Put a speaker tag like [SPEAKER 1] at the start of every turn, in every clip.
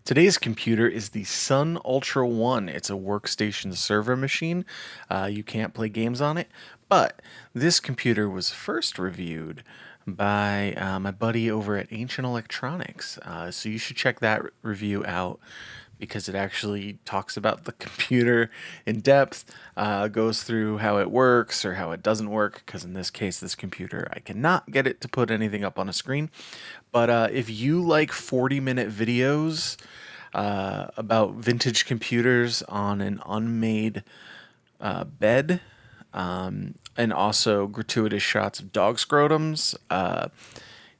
[SPEAKER 1] Today's computer is the Sun Ultra One. It's a workstation server machine. You can't play games on it, but this computer was first reviewed by my buddy over at Ancient Electronics. So you should check that review out because it actually talks about the computer in depth, goes through how it works or how it doesn't work. Because in this case, this computer, I cannot get it to put anything up on a screen. But if you like 40-minute videos about vintage computers on an unmade bed, and also gratuitous shots of dog scrotums,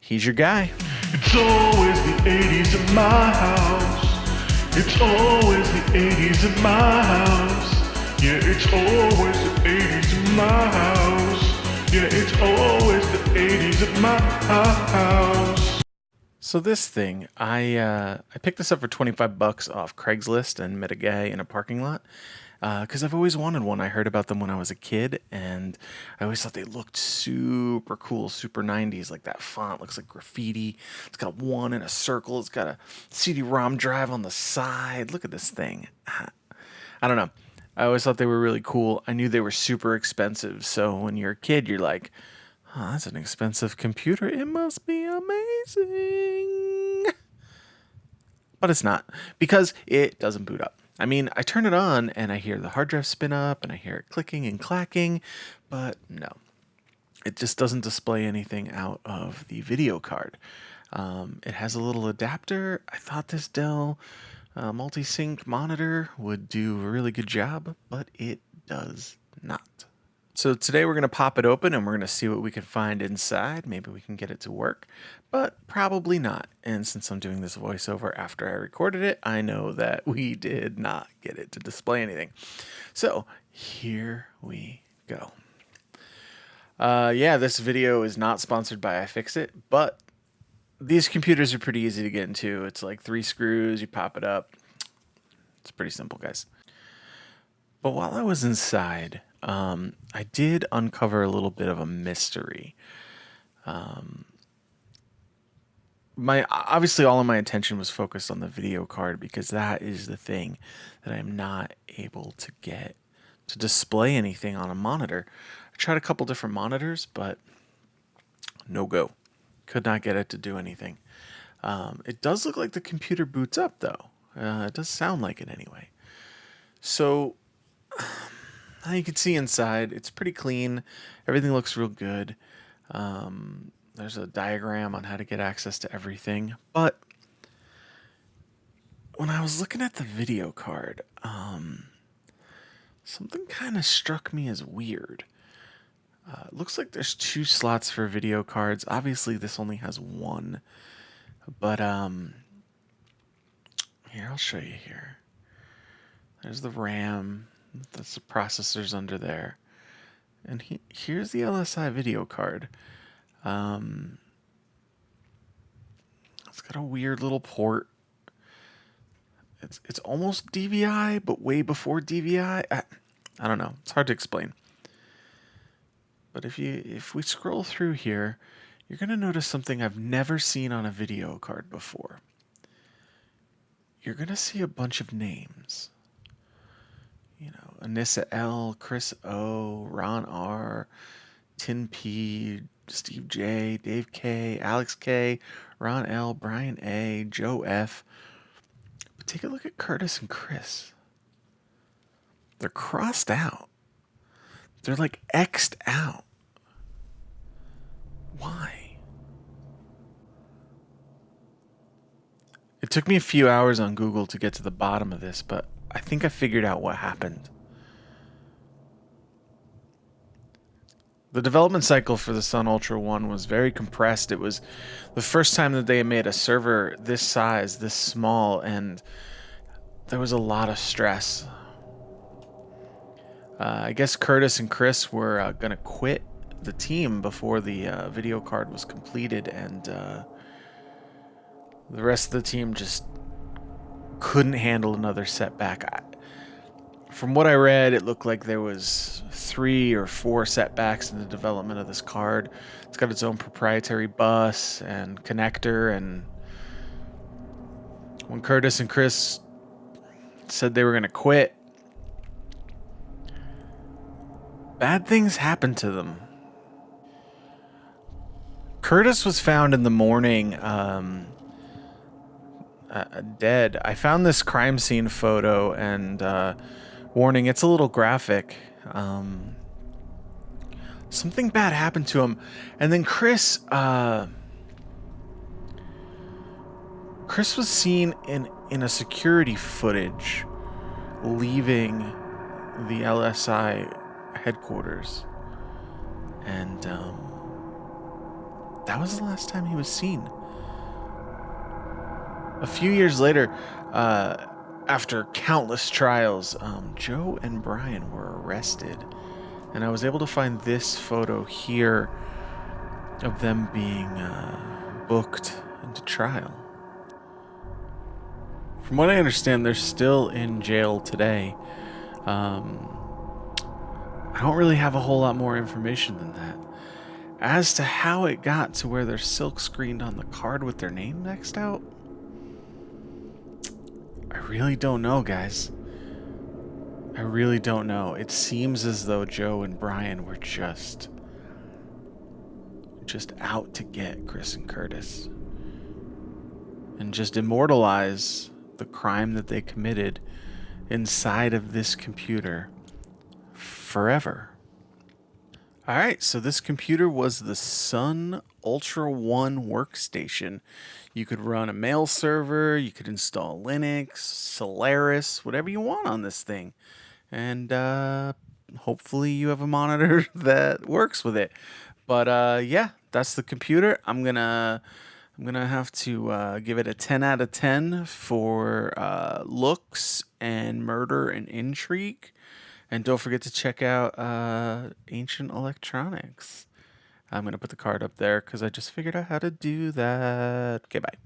[SPEAKER 1] he's your guy.
[SPEAKER 2] It's always the 80s at my house. It's always the 80s at my house. Yeah, it's always the 80s at my house. Yeah, it's always the 80s at my house.
[SPEAKER 1] So this thing, I picked this up for $25 off Craigslist and met a guy in a parking lot because I've always wanted one. I heard about them when I was a kid, and I always thought they looked super cool, super 90s. Like that font looks like graffiti. It's got one in a circle. It's got a CD-ROM drive on the side. Look at this thing. I don't know. I always thought they were really cool. I knew they were super expensive. So when you're a kid, you're like, oh, that's an expensive computer. It must be amazing. But it's not because it doesn't boot up. I mean, I turn it on and I hear the hard drive spin up and I hear it clicking and clacking, but no, it just doesn't display anything out of the video card. It has a little adapter. I thought this Dell multi-sync monitor would do a really good job, but it does not. So today we're going to pop it open and we're going to see what we can find inside. Maybe we can get it to work, but probably not. And since I'm doing this voiceover after I recorded it, I know that we did not get it to display anything. So here we go. Yeah, this video is not sponsored by iFixit, but these computers are pretty easy to get into. It's like 3 screws, you pop it up. It's pretty simple, guys. But while I was inside, I did uncover a little bit of a mystery. Obviously all of my attention was focused on the video card because that is the thing that I'm not able to get to display anything on a monitor. I tried a couple different monitors, but no go. Could not get it to do anything. It does look like the computer boots up though. It does sound like it anyway. So now you can see inside, it's pretty clean. Everything looks real good. There's a diagram on how to get access to everything. But when I was looking at the video card, something kind of struck me as weird. It looks like there's 2 slots for video cards. Obviously, this only has 1. But here, I'll show you here. There's the RAM. That's the processors under there. And here's the LSI video card. It's got a weird little port. It's almost DVI, but way before DVI. I don't know. It's hard to explain. But if we scroll through here, you're going to notice something I've never seen on a video card before. You're going to see a bunch of names. You know, Anissa L, Chris O, Ron R, Tin P, Steve J, Dave K, Alex K, Ron L, Brian A, Joe F. But take a look at Curtis and Chris. They're crossed out. They're like X'd out. Why? It took me a few hours on Google to get to the bottom of this, but I think I figured out what happened. The development cycle for the Sun Ultra One was very compressed. It was the first time that they made a server this size, this small, and there was a lot of stress. I guess Curtis and Chris were going to quit the team before the video card was completed, and the rest of the team just couldn't handle another setback. From what I read, it looked like there was 3 or 4 setbacks in the development of this card. It's got its own proprietary bus and connector and when Curtis and Chris said they were going to quit, bad things happened to them. Curtis was found in the morning dead. I found this crime scene photo and warning, it's a little graphic. Something bad happened to him. And then Chris was seen in a security footage leaving the LSI headquarters. And that was the last time he was seen. A few years later, after countless trials, Joe and Brian were arrested. And I was able to find this photo here of them being booked into trial. From what I understand, they're still in jail today. I don't really have a whole lot more information than that. As to how it got to where they're silk screened on the card with their name next out, I really don't know, guys. I really don't know. It seems as though Joe and Brian were just out to get Chris and Curtis and just immortalize the crime that they committed inside of this computer forever. All right, so this computer was the Sun Ultra One workstation. You could run a mail server, you could install Linux, Solaris, whatever you want on this thing. And hopefully you have a monitor that works with it. But yeah, that's the computer. I'm gonna have to give it a 10 out of 10 for looks and murder and intrigue. And don't forget to check out Ancient Electronics. I'm going to put the card up there because I just figured out how to do that. Okay, bye.